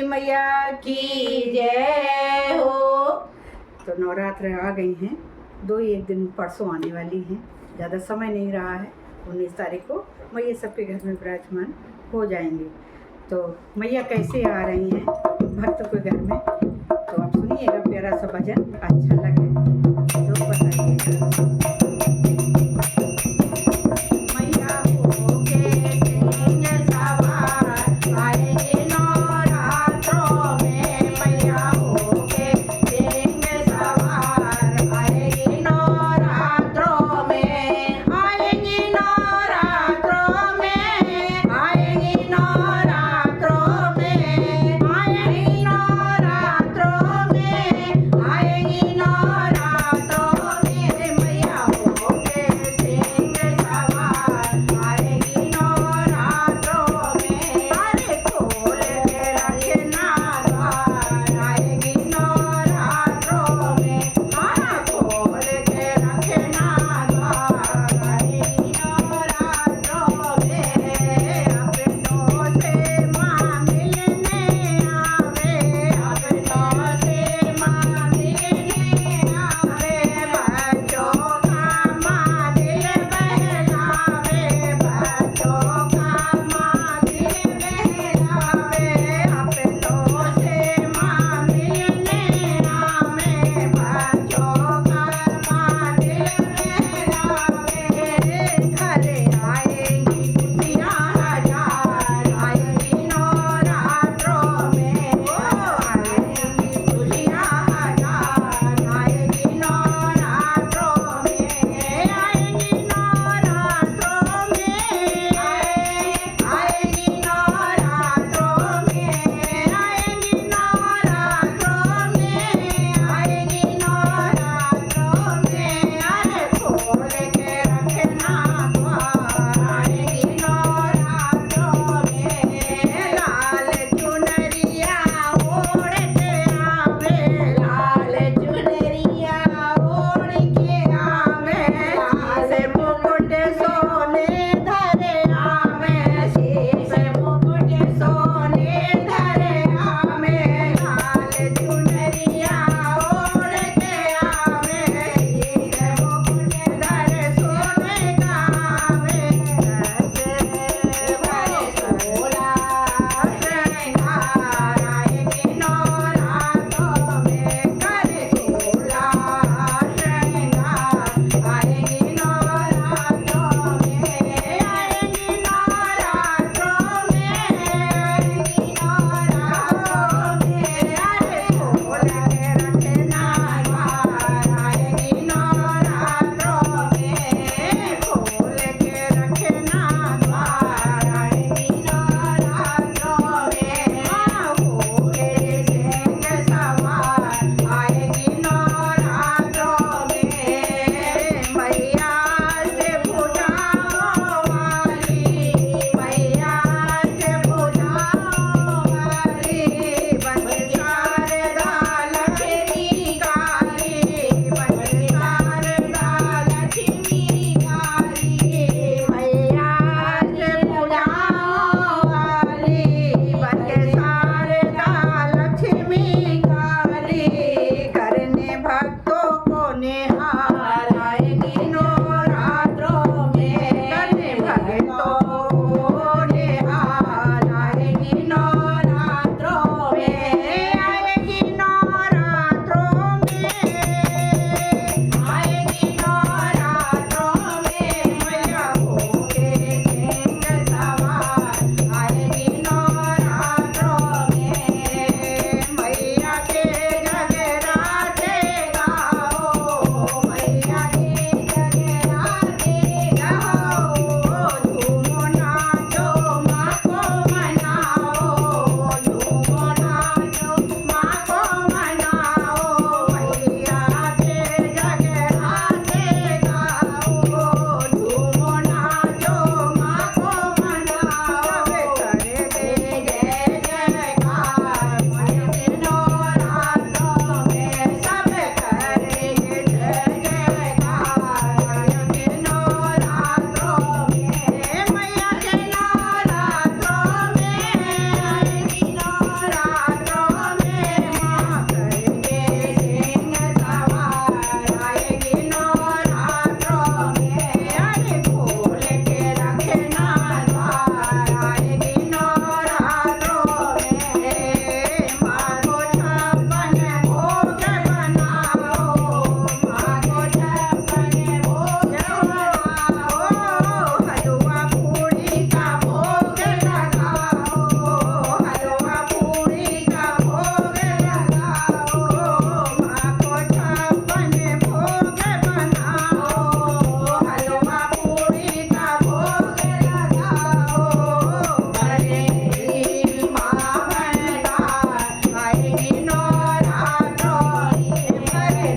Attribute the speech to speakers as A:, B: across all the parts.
A: वाली मैया की जय हो। तो नवरात्र आ गई हैं, 1 दिन परसों आने वाली हैं, ज़्यादा समय नहीं रहा है। 19 तारीख को मैया सबके घर में विराजमान हो जाएंगे। तो मैया कैसे आ रही हैं भक्त के घर में, तो आप सुनिएगा, प्यारा सा भजन अच्छा लगे तो बताइएगा।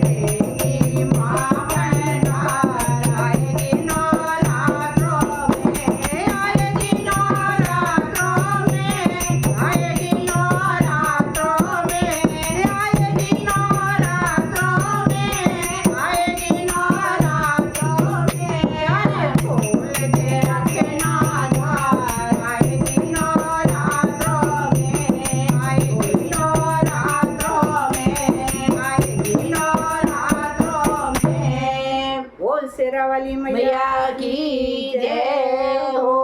A: रहेगी माँ भंडार आएगी नवरात्रों में आएगी नवरात्रों में आएगी नवरात्रों में आएगी नवरात्रों में आएगी नवरात्रों में अरे खोल के रखना द्वार आएगी नवरात्रों में आएगी नवरात्रों में आएगी नवरात्रों में। बोल शेरा वाली मैया की जय हो।